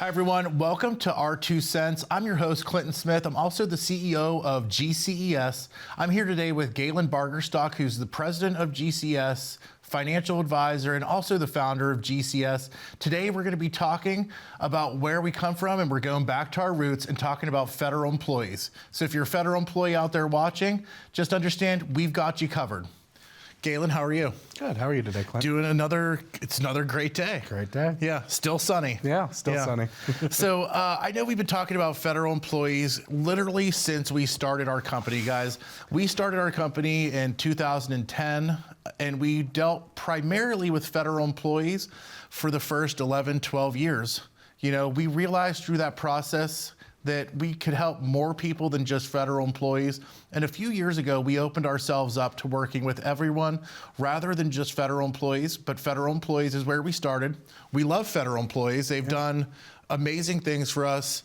Hi, everyone. Welcome to Our Two Cents. I'm your host, Clinton Smith. I'm also the CEO of GCES. I'm here today with Galen Bargerstock, who's the president of GCES, financial advisor, and also the founder of GCES. Today, we're going to be talking about where we come from, and we're going back to our roots and talking about federal employees. So if you're a federal employee out there watching, just understand we've got you covered. Galen, how are you? Good. How are you today, Clint? It's another great day. Great day. Yeah, still sunny. Yeah, still sunny. So I know we've been talking about federal employees literally since we started our company, guys. We started our company in 2010, and we dealt primarily with federal employees for the first 11, 12 years. You know, we realized through that process that we could help more people than just federal employees. And a few years ago, we opened ourselves up to working with everyone rather than just federal employees, but federal employees is where we started. We love federal employees. They've done amazing things for us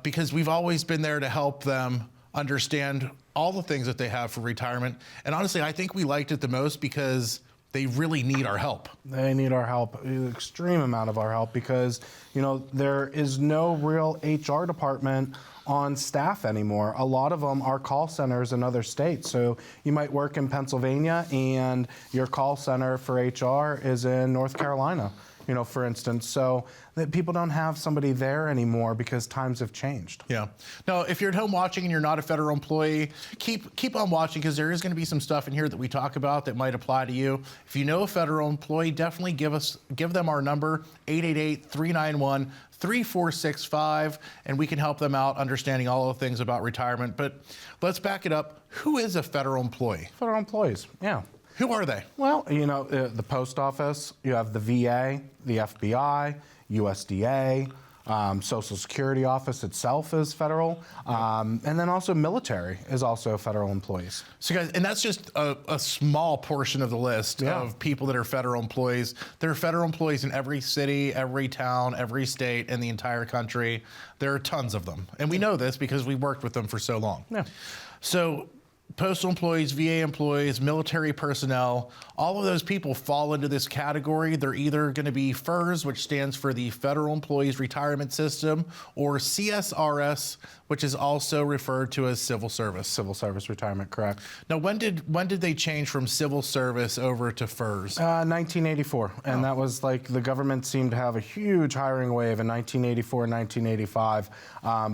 because we've always been there to help them understand all the things that they have for retirement. And honestly, I think we liked it the most because they really need our help. They need our help, an extreme amount of our help, because there is no real HR department on staff anymore. A lot of them are call centers in other states. So you might work in Pennsylvania and your call center for HR is in North Carolina, for instance. So that people don't have somebody there anymore because times have changed. Yeah. Now, if you're at home watching and you're not a federal employee, keep on watching, because there is going to be some stuff in here that we talk about that might apply to you. If you know a federal employee, definitely give them our number, 888-391-3465, and we can help them out understanding all the things about retirement. But let's back it up. Who is a federal employee? Federal employees, yeah. Who are they? Well, the post office, you have the VA, the FBI, USDA, Social Security office itself is federal, and then also military is also federal employees. So guys, and that's just a small portion of the list of people that are federal employees. There are federal employees in every city, every town, every state in the entire country. There are tons of them. And we know this because we worked with them for so long. Yeah. So postal employees, VA employees, military personnel, all of those people fall into this category. They're either going to be FERS, which stands for the Federal Employees Retirement System, or CSRS, which is also referred to as civil service. Civil service retirement, correct. Now, when did they change from civil service over to FERS? 1984, and that was like the government seemed to have a huge hiring wave in 1984, 1985,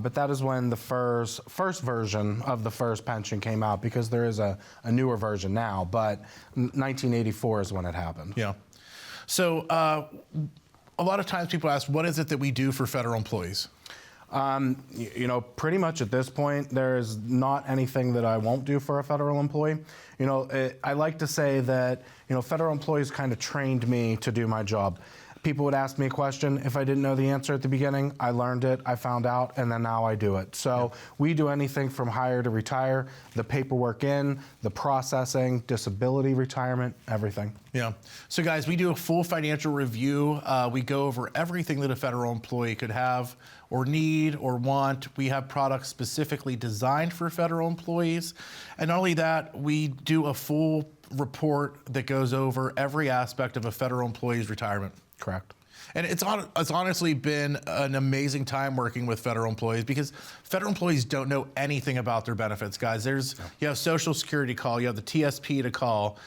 but that is when the FERS, first version of the FERS pension came out, because there is a newer version now, but 1984 is when it happened. Yeah. So a lot of times people ask, what is it that we do for federal employees? Pretty much at this point, there is not anything that I won't do for a federal employee. I like to say that, federal employees kind of trained me to do my job. People would ask me a question. If I didn't know the answer at the beginning, I learned it, I found out, and then now I do it. So we do anything from hire to retire, the paperwork in, the processing, disability retirement, everything. Yeah. So guys, we do a full financial review. We go over everything that a federal employee could have or need or want. We have products specifically designed for federal employees. And not only that, we do a full report that goes over every aspect of a federal employee's retirement. Correct. And it's honestly been an amazing time working with federal employees, because federal employees don't know anything about their benefits, guys. You have Social Security call, you have the TSP to call.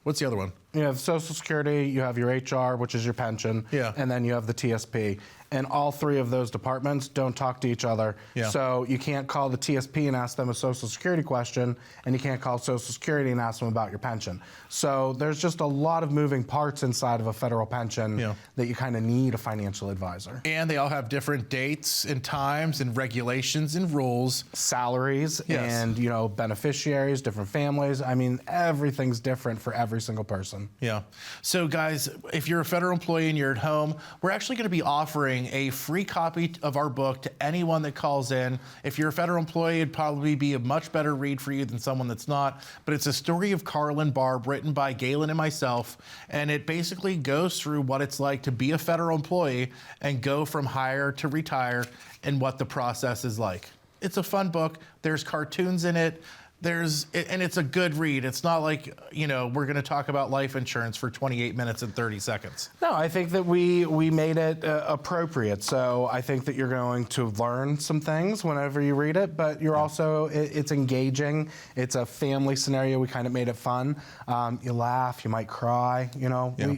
What's the other one? You have Social Security, you have your HR, which is your pension, and then you have the TSP. And all three of those departments don't talk to each other. Yeah. So you can't call the TSP and ask them a Social Security question, and you can't call Social Security and ask them about your pension. So there's just a lot of moving parts inside of a federal pension that you kind of need a financial advisor. And they all have different dates and times and regulations and rules. Salaries and, beneficiaries, different families. I mean, everything's different for every single person. Yeah. So guys, if you're a federal employee and you're at home, we're actually going to be offering a free copy of our book to anyone that calls in. If you're a federal employee, it'd probably be a much better read for you than someone that's not. But it's a story of Carl and Barb, written by Galen and myself. And it basically goes through what it's like to be a federal employee and go from hire to retire and what the process is like. It's a fun book. There's cartoons in it. and it's a good read. It's not like, we're going to talk about life insurance for 28 minutes and 30 seconds. No, I think that we made it appropriate. So I think that you're going to learn some things whenever you read it, but you're also, it's engaging. It's a family scenario. We kind of made it fun. You laugh, you might cry,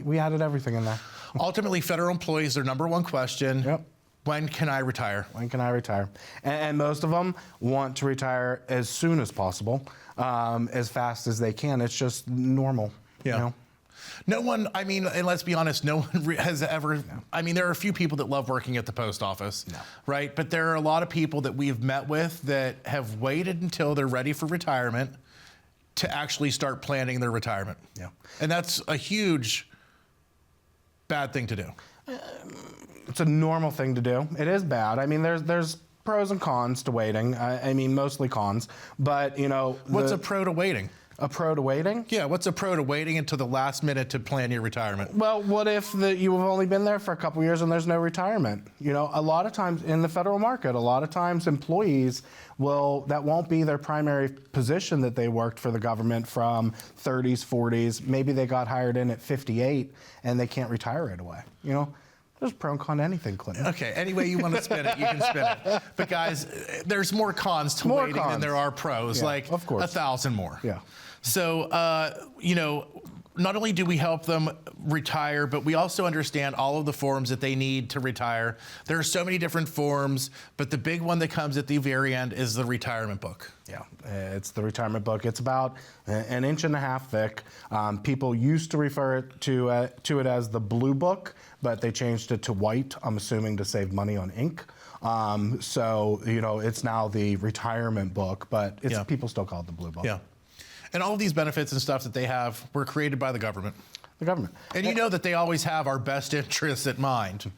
we added everything in there. Ultimately, federal employees, their number one question. Yep. When can I retire? When can I retire? And most of them want to retire as soon as possible, as fast as they can. It's just normal. Yeah. No one, and let's be honest, no one has ever, there are a few people that love working at the post office, right? But there are a lot of people that we've met with that have waited until they're ready for retirement to actually start planning their retirement. Yeah. And that's a huge bad thing to do. It's a normal thing to do. It is bad. There's pros and cons to waiting. Mostly cons. But, What's a pro to waiting? A pro to waiting? Yeah, what's a pro to waiting until the last minute to plan your retirement? Well, what if you have only been there for a couple years and there's no retirement? A lot of times in the federal market, a lot of times employees that won't be their primary position that they worked for the government from 30s, 40s. Maybe they got hired in at 58 and they can't retire right away. There's pro and con to anything, Clinton. Okay, any way you want to spin it, you can spin it. But guys, there's more cons to waiting than there are pros, like of course. 1,000 more. Yeah. So, not only do we help them retire, but we also understand all of the forms that they need to retire. There are so many different forms, but the big one that comes at the very end is the retirement book. Yeah, it's the retirement book. It's about an inch and a half thick. People used to refer to it as the blue book, but they changed it to white, I'm assuming to save money on ink. It's now the retirement book, but people still call it the blue book. Yeah. And all of these benefits and stuff that they have were created by the government. The government. And you know that they always have our best interests at mind.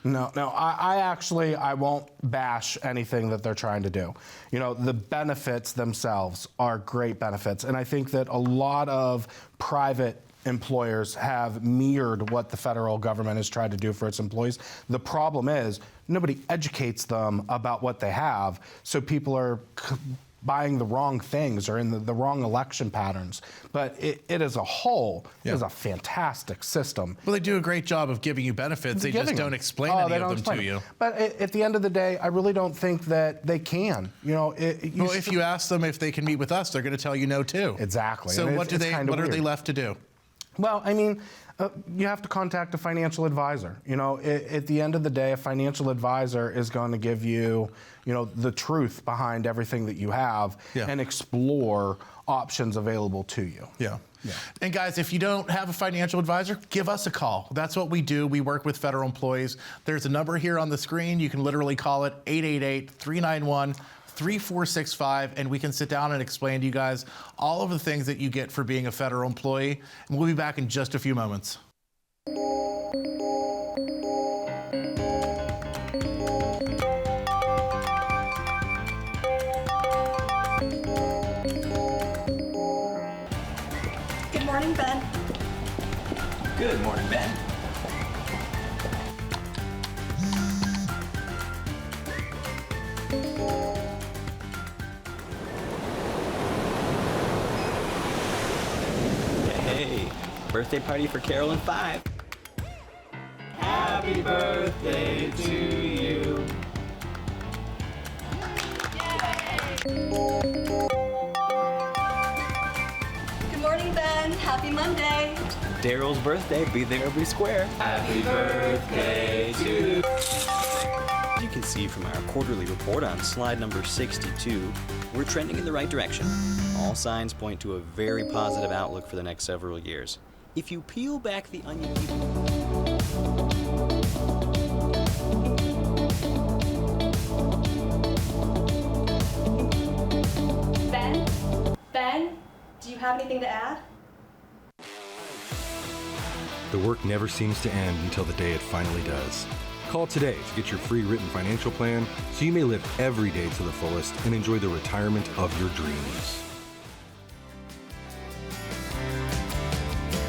No, I won't bash anything that they're trying to do. The benefits themselves are great benefits. And I think that a lot of private employers have mirrored what the federal government has tried to do for its employees. The problem is nobody educates them about what they have, so people are buying the wrong things or in the wrong election patterns. But it as a whole is a fantastic system. Well, they do a great job of giving you benefits. They just don't explain any of them to you. But at the end of the day, I really don't think that they can. If you ask them if they can meet with us, they're going to tell you no too. Exactly. So what are they left to do? Well, you have to contact a financial advisor. At the end of the day, a financial advisor is going to give you, the truth behind everything that you have and explore options available to you. Yeah. And guys, if you don't have a financial advisor, give us a call. That's what we do. We work with federal employees. There's a number here on the screen. You can literally call it 888-391-3465, and we can sit down and explain to you guys all of the things that you get for being a federal employee. And we'll be back in just a few moments. Good morning, Ben. Good morning, Ben. Hey, birthday party for Carol and 5. Happy birthday to you. Good morning, Ben. Happy Monday. Daryl's birthday, be there every square. Happy birthday to you. As you can see from our quarterly report on slide number 62, we're trending in the right direction. All signs point to a very positive outlook for the next several years. If you peel back the onion Ben, do you have anything to add? The work never seems to end until the day it finally does. Call today to get your free written financial plan so you may live every day to the fullest and enjoy the retirement of your dreams.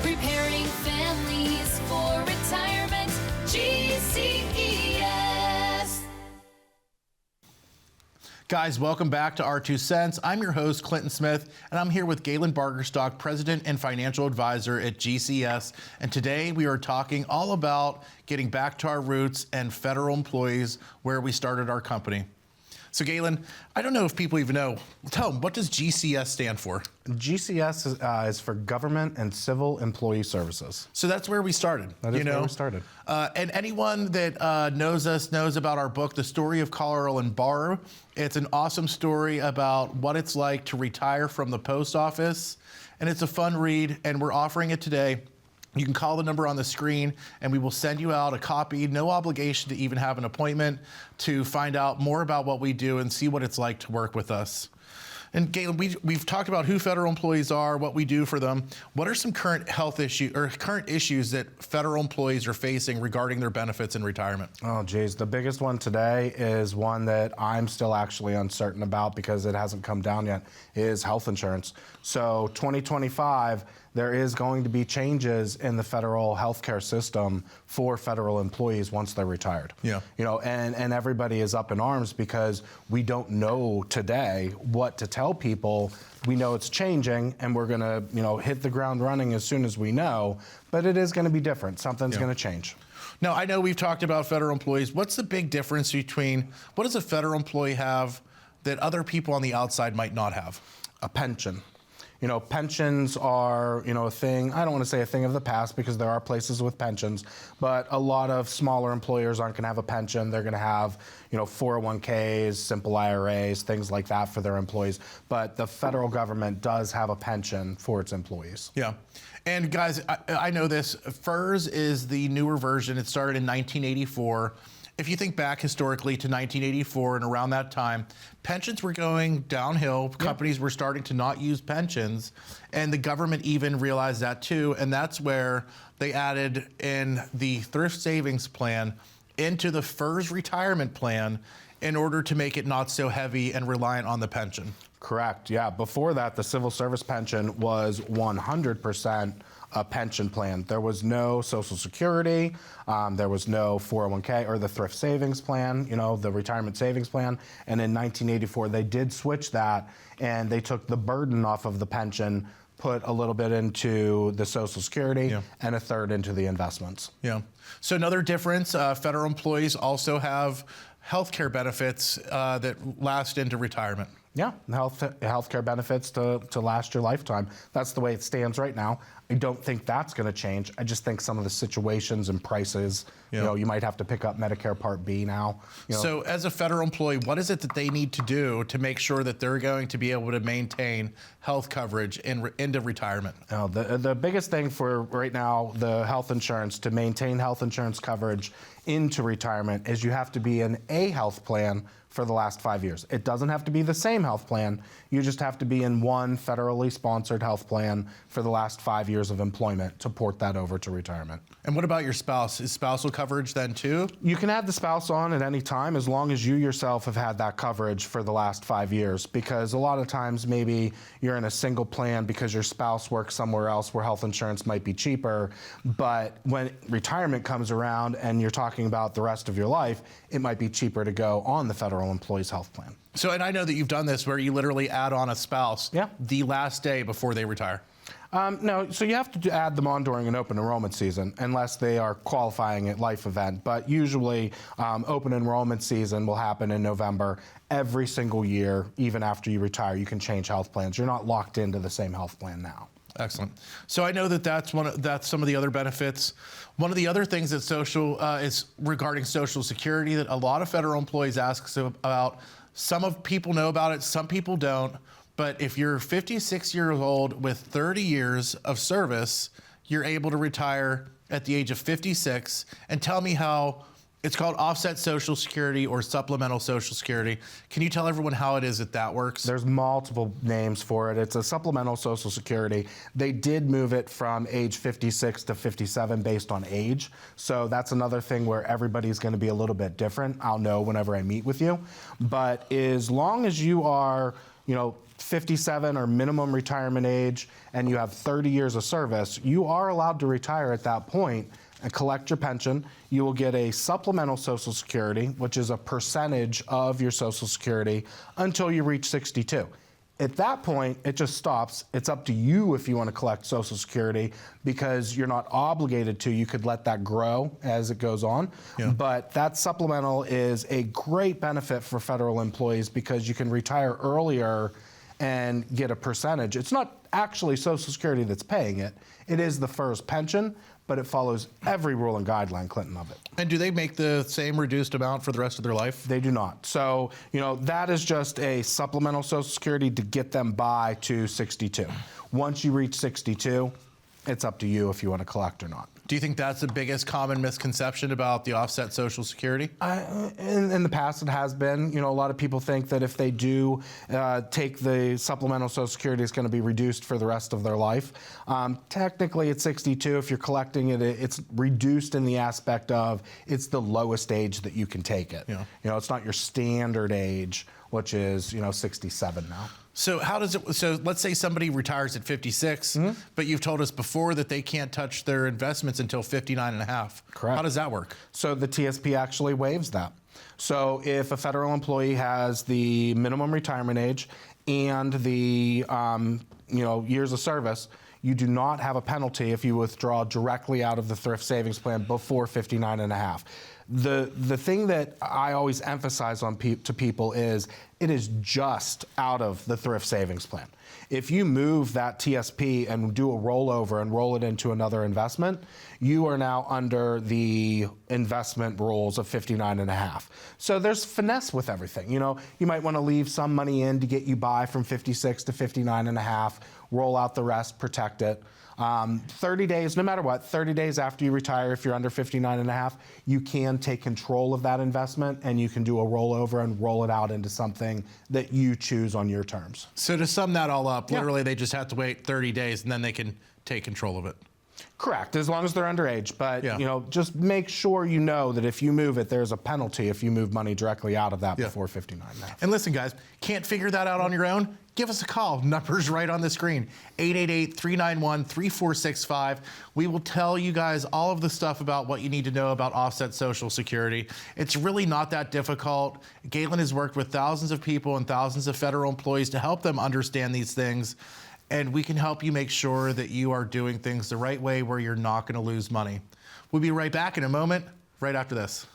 Preparing families for retirement, GCES. Guys, welcome back to Our Two Cents. I'm your host, Clinton Smith, and I'm here with Galen Bargerstock, President and Financial Advisor at GCES. And today we are talking all about getting back to our roots and federal employees, where we started our company. So Galen, I don't know if people even know. Tell them, what does GCES stand for? GCES is for Government and Civil Employee Services. So that's where we started. That is where we started. And anyone that knows us knows about our book, The Story of Carl and Barb. It's an awesome story about what it's like to retire from the post office. And it's a fun read, and we're offering it today. You can call the number on the screen, and we will send you out a copy. No obligation to even have an appointment to find out more about what we do and see what it's like to work with us. And Galen, we've talked about who federal employees are, what we do for them. What are some current health issues or current issues that federal employees are facing regarding their benefits in retirement? Oh, geez. The biggest one today is one that I'm still actually uncertain about because it hasn't come down yet, is health insurance. So 2025, there is going to be changes in the federal healthcare system for federal employees once they're retired. Yeah. You know, and everybody is up in arms because we don't know today what to tell people. We know it's changing, and we're going to, hit the ground running as soon as we know, but it is going to be different. Something's going to change. Now, I know we've talked about federal employees. What's the big difference between what does a federal employee have that other people on the outside might not have? A pension. Pensions are, a thing, I don't want to say a thing of the past because there are places with pensions, but a lot of smaller employers aren't going to have a pension. They're going to have, 401ks, simple IRAs, things like that for their employees. But the federal government does have a pension for its employees. Yeah. And guys, I know this. FERS is the newer version. It started in 1984. If you think back historically to 1984 and around that time, pensions were going downhill. Companies were starting to not use pensions, and the government even realized that too. And that's where they added in the thrift savings plan into the FERS retirement plan in order to make it not so heavy and reliant on the pension. Correct. Yeah. Before that, the civil service pension was 100% a pension plan. There was no Social Security. There was no 401k or the thrift savings plan, the retirement savings plan. And in 1984, they did switch that, and they took the burden off of the pension, put a little bit into the Social Security, and a third into the investments. Yeah. So another difference, federal employees also have health care benefits that last into retirement. Yeah, health care benefits to last your lifetime. That's the way it stands right now. I don't think that's going to change. I just think some of the situations and prices, you might have to pick up Medicare Part B now. So as a federal employee, what is it that they need to do to make sure that they're going to be able to maintain health coverage into retirement? The biggest thing for right now, the health insurance, to maintain health insurance coverage into retirement, is you have to be in a health plan for the last 5 years. It doesn't have to be the same health plan. You just have to be in one federally sponsored health plan for the last 5 years of employment to port that over to retirement. And what about your spouse? Is spousal coverage then too? You can add the spouse on at any time as long as you yourself have had that coverage for the last 5 years, because a lot of times maybe you're in a single plan because your spouse works somewhere else where health insurance might be cheaper, but when retirement comes around and you're talking about the rest of your life, it might be cheaper to go on the federal employees health plan. So, and I know that you've done this where you literally add on a spouse the last day before they retire. No, so you have to add them on during an open enrollment season unless they are qualifying at life event. But usually open enrollment season will happen in November. Every single year, even after you retire, you can change health plans. You're not locked into the same health plan now. Excellent. So I know that that's some of the other benefits. One of the other things that is regarding Social Security that a lot of federal employees ask us about. Some of people know about it, some people don't. But if you're 56 years old with 30 years of service, you're able to retire at the age of 56. And tell me how it's called offset Social Security or supplemental Social Security. Can you tell everyone how it is that works? There's multiple names for it. It's a supplemental Social Security. They did move it from age 56 to 57 based on age. So that's another thing where everybody's going to be a little bit different. I'll know whenever I meet with you. But as long as you are, 57 or minimum retirement age and you have 30 years of service, you are allowed to retire at that point and collect your pension, you will get a supplemental Social Security, which is a percentage of your Social Security until you reach 62. At that point, it just stops. It's up to you if you want to collect Social Security because you're not obligated to. You could let that grow as it goes on. Yeah. But that supplemental is a great benefit for federal employees because you can retire earlier and get a percentage. It's not actually Social Security that's paying it. It is the FERS pension, but it follows every rule and guideline, Clinton, of it. And do they make the same reduced amount for the rest of their life? They do not. So, that is just a supplemental Social Security to get them by to 62. Once you reach 62, it's up to you if you want to collect or not. Do you think that's the biggest common misconception about the offset Social Security? In the past, it has been. A lot of people think that if they do take the supplemental Social Security, it's going to be reduced for the rest of their life. Technically, at 62, if you're collecting it, it's reduced in the aspect of it's the lowest age that you can take it. Yeah. It's not your standard age, which is 67 now. So how does it? So let's say somebody retires at 56, but you've told us before that they can't touch their investments until 59 and a half. Correct. How does that work? So the TSP actually waives that. So if a federal employee has the minimum retirement age and the years of service, you do not have a penalty if you withdraw directly out of the thrift savings plan before 59 and a half. The thing that I always emphasize to people is it is just out of the thrift savings plan. If you move that TSP and do a rollover and roll it into another investment, you are now under the investment rules of 59 and a half. So there's finesse with everything. You might want to leave some money in to get you by from 56 to 59 and a half, roll out the rest, protect it. 30 days, no matter what, 30 days after you retire, if you're under 59 and a half, you can take control of that investment and you can do a rollover and roll it out into something that you choose on your terms. So to sum that all up, literally they just have to wait 30 days and then they can take control of it. Correct, as long as they're underage. But, just make sure you know that if you move it, there's a penalty if you move money directly out of that before 59 and a half. And listen, guys, can't figure that out on your own? Give us a call. Number's right on the screen, 888-391-3465. We will tell you guys all of the stuff about what you need to know about offset Social Security. It's really not that difficult. Galen has worked with thousands of people and thousands of federal employees to help them understand these things. And we can help you make sure that you are doing things the right way where you're not going to lose money. We'll be right back in a moment, right after this.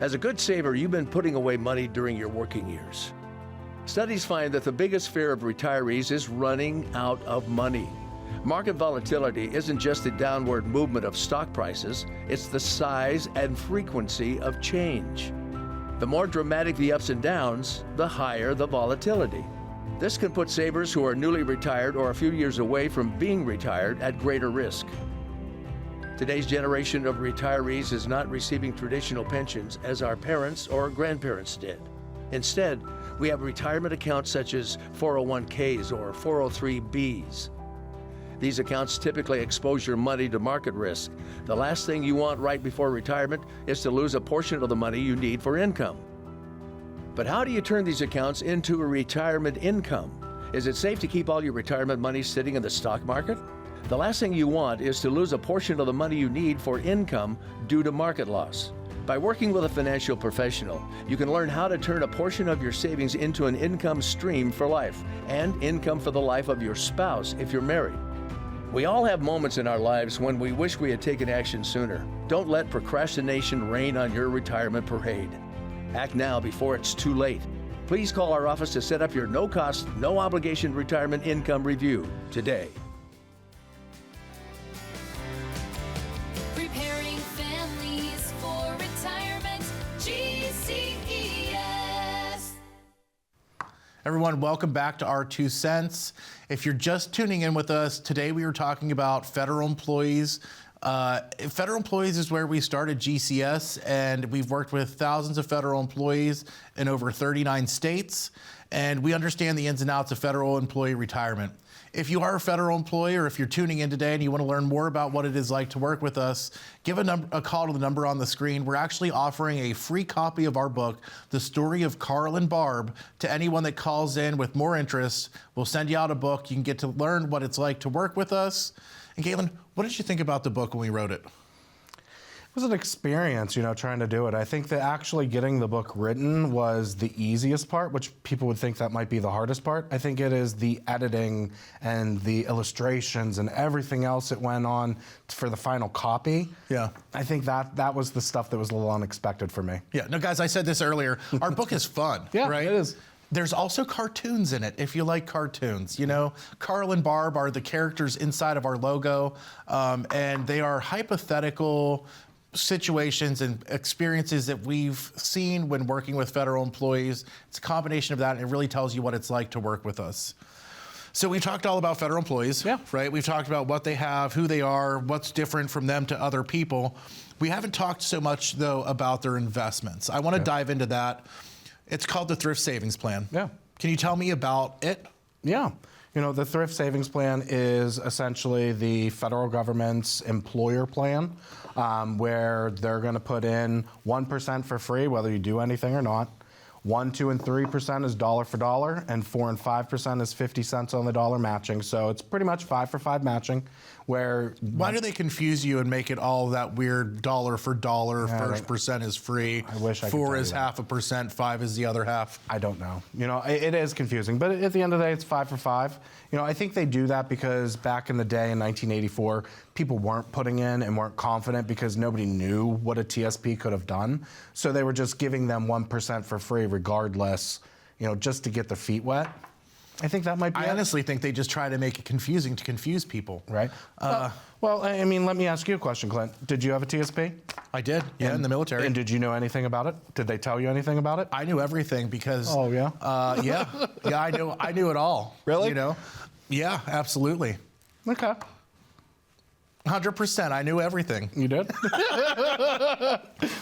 As a good saver, you've been putting away money during your working years. Studies find that the biggest fear of retirees is running out of money. Market volatility isn't just the downward movement of stock prices, it's the size and frequency of change. The more dramatic the ups and downs, the higher the volatility. This can put savers who are newly retired or a few years away from being retired at greater risk. Today's generation of retirees is not receiving traditional pensions as our parents or grandparents did. Instead, we have retirement accounts such as 401ks or 403bs. These accounts typically expose your money to market risk. The last thing you want right before retirement is to lose a portion of the money you need for income. But how do you turn these accounts into a retirement income? Is it safe to keep all your retirement money sitting in the stock market? The last thing you want is to lose a portion of the money you need for income due to market loss. By working with a financial professional, you can learn how to turn a portion of your savings into an income stream for life and income for the life of your spouse if you're married. We all have moments in our lives when we wish we had taken action sooner. Don't let procrastination reign on your retirement parade. Act now before it's too late. Please call our office to set up your no-cost, no-obligation retirement income review today. Preparing families for retirement. GCES. Everyone, welcome back to Our 2 Cents. If you're just tuning in with us, today we were talking about federal employees. Federal employees is where we started GCES, and we've worked with thousands of federal employees in over 39 states, and we understand the ins and outs of federal employee retirement. If you are a federal employee or if you're tuning in today and you want to learn more about what it is like to work with us, give a call to the number on the screen. We're actually offering a free copy of our book, The Story of Carl and Barb, to anyone that calls in with more interest. We'll send you out a book. You can get to learn what it's like to work with us. And Galen, what did you think about the book when we wrote it? was an experience, trying to do it. I think that actually getting the book written was the easiest part, which people would think that might be the hardest part. I think it is the editing and the illustrations and everything else that went on for the final copy. Yeah. I think that was the stuff that was a little unexpected for me. Yeah, no, guys, I said this earlier. Our book is fun, Yeah, right? it is. There's also cartoons in it, if you like cartoons. Carl and Barb are the characters inside of our logo, and they are hypothetical situations and experiences that we've seen when working with federal employees. It's a combination of that, and it really tells you what it's like to work with us. So we talked all about federal employees, right? We've talked about what they have, who they are, what's different from them to other people. We haven't talked so much, though, about their investments. I want to dive into that. It's called the Thrift Savings Plan. Yeah. Can you tell me about it? Yeah. The Thrift Savings Plan is essentially the federal government's employer plan, where they're going to put in 1% for free, whether you do anything or not. 1, 2, and 3% is dollar for dollar, and 4 and 5% is 50 cents on the dollar matching. So it's pretty much 5 for 5 matching. Why do they confuse you and make it all that weird dollar for dollar? First percent is free. I wish I could 4 tell is you that. 0.5%, 5 is the other half. I don't know. It is confusing, but at the end of the day, it's 5 for 5. I think they do that because back in the day in 1984, people weren't putting in and weren't confident because nobody knew what a TSP could have done. So they were just giving them 1% for free regardless, just to get their feet wet. I think that might be I it. honestly think they just try to make it confusing to confuse people. Right. Well, let me ask you a question, Clint. Did you have a TSP? I did, in the military. And did you know anything about it? Did they tell you anything about it? I knew everything because. Oh, yeah? Yeah, I knew it all. Really? Yeah, absolutely. Okay. 100%. I knew everything. You did?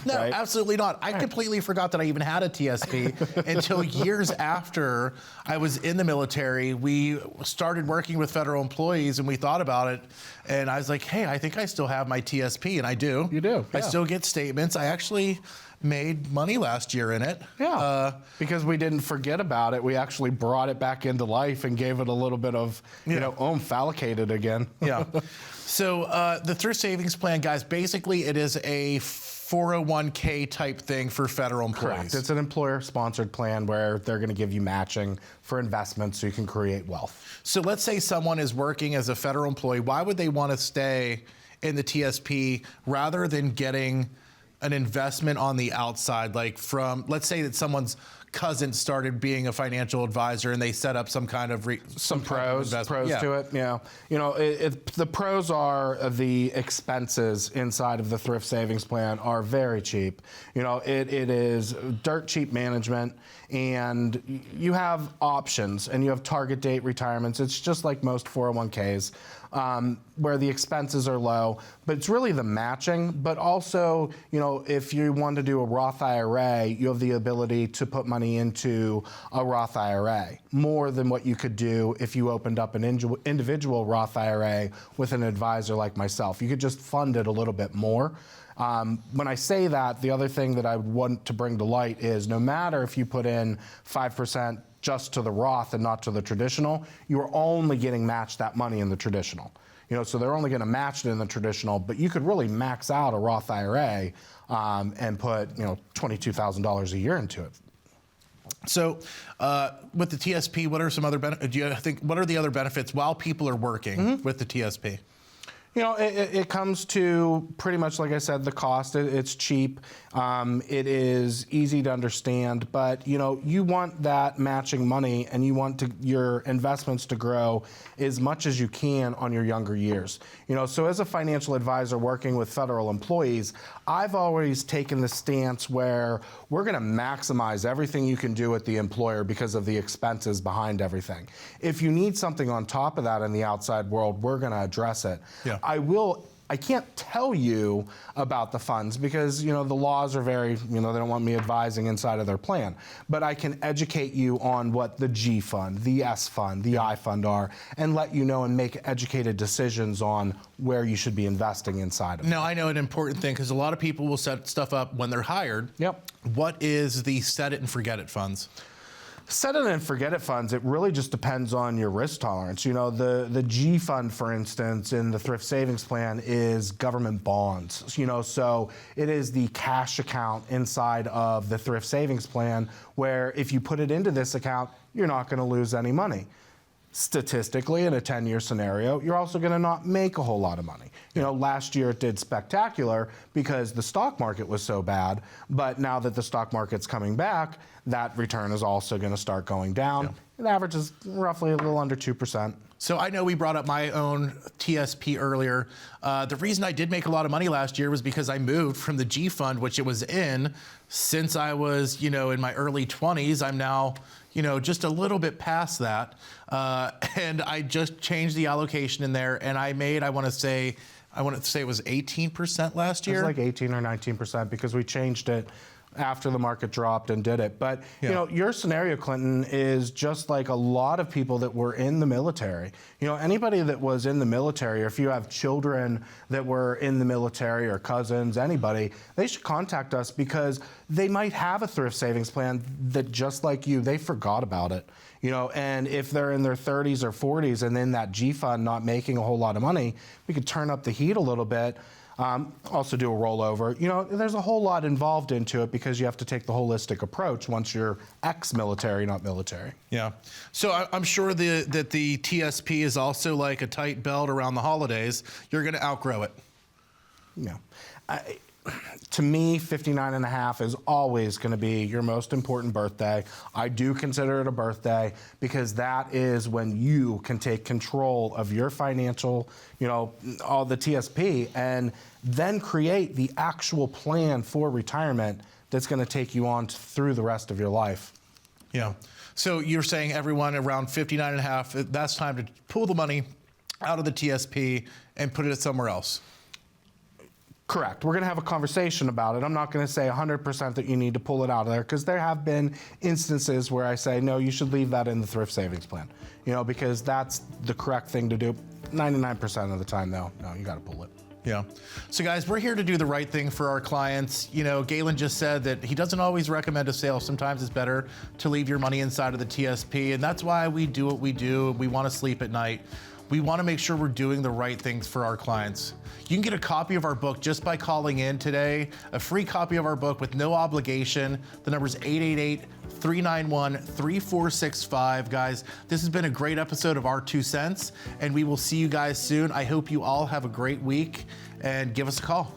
No, Right. absolutely not. I completely forgot that I even had a TSP until years after I was in the military. We started working with federal employees and we thought about it. And I was like, hey, I think I still have my TSP. And I do. You do, I yeah. still get statements. I actually made money last year in it. Yeah. Because we didn't forget about it. We actually brought it back into life and gave it a little bit of, fallicated again. Yeah. So the Thrift Savings Plan, guys, basically it is a 401k type thing for federal employees. Correct. It's an employer-sponsored plan where they're going to give you matching for investments so you can create wealth. So let's say someone is working as a federal employee. Why would they want to stay in the TSP rather than getting an investment on the outside? Like let's say that someone's cousin started being a financial advisor and they set up some kind of Some pros to it. Yeah. The pros are the expenses inside of the thrift savings plan are very cheap. It is dirt cheap management, and you have options and you have target date retirements. It's just like most 401ks. Where the expenses are low, but it's really the matching. But also, if you want to do a Roth IRA, you have the ability to put money into a Roth IRA more than what you could do if you opened up an individual Roth IRA with an advisor like myself. You could just fund it a little bit more. When I say that, the other thing that I would want to bring to light is no matter if you put in 5% just to the Roth and not to the traditional, you're only getting matched that money in the traditional. So they're only going to match it in the traditional, but you could really max out a Roth IRA and put $22,000 a year into it. So with the TSP, what are some other what are the other benefits while people are working with the TSP? It comes to pretty much, like I said, the cost. It's cheap. It is easy to understand, but you want that matching money and you want your investments to grow as much as you can on your younger years. So as a financial advisor working with federal employees, I've always taken the stance where we're going to maximize everything you can do with the employer because of the expenses behind everything. If you need something on top of that in the outside world, we're going to address it. Yeah. I can't tell you about the funds because, the laws are very, they don't want me advising inside of their plan. But I can educate you on what the G fund, the S fund, the I fund are, and let you know and make educated decisions on where you should be investing inside of it. Now, I know an important thing because a lot of people will set stuff up when they're hired. Yep. What is the set it and forget it funds? Set it and forget it funds, it really just depends on your risk tolerance. You know, the G fund, for instance, in the thrift savings plan is government bonds. You know, so it is the cash account inside of the thrift savings plan where if you put it into this account, you're not going to lose any money. Statistically, in a 10-year scenario, you're also going to not make a whole lot of money. You know, last year it did spectacular because the stock market was so bad, but now that the stock market's coming back, that return is also going to start going down. Yeah. It averages roughly a little under 2%. So I know we brought up my own TSP earlier. The reason I did make a lot of money last year was because I moved from the G fund, which it was in since I was, in my early 20s. I'm now, just a little bit past that. And I just changed the allocation in there and I made, I want to say it was 18% last year. It was like 18 or 19% because we changed it after the market dropped and did it. But, your scenario, Clinton, is just like a lot of people that were in the military. Anybody that was in the military, or if you have children that were in the military or cousins, anybody, they should contact us because they might have a thrift savings plan that, just like you, they forgot about it. And if they're in their 30s or 40s and in that G fund not making a whole lot of money, we could turn up the heat a little bit. Also do a rollover. There's a whole lot involved into it because you have to take the holistic approach once you're ex-military, not military. Yeah. So I'm sure that the TSP is also like a tight belt around the holidays. You're going to outgrow it. Yeah. To me, 59 and a half is always going to be your most important birthday. I do consider it a birthday because that is when you can take control of your financial, all the TSP, and then create the actual plan for retirement that's going to take you on through the rest of your life. Yeah. So you're saying everyone around 59 and a half, that's time to pull the money out of the TSP and put it somewhere else. Correct. We're going to have a conversation about it. I'm not going to say 100% that you need to pull it out of there because there have been instances where I say, no, you should leave that in the thrift savings plan, because that's the correct thing to do. 99% of the time, though, no, you got to pull it. Yeah. So guys, we're here to do the right thing for our clients. Galen just said that he doesn't always recommend a sale. Sometimes it's better to leave your money inside of the TSP. And that's why we do what we do. We want to sleep at night. We want to make sure we're doing the right things for our clients. You can get a copy of our book just by calling in today, a free copy of our book with no obligation. The number is 888-391-3465. Guys, this has been a great episode of Our 2 Cents, and we will see you guys soon. I hope you all have a great week, and give us a call.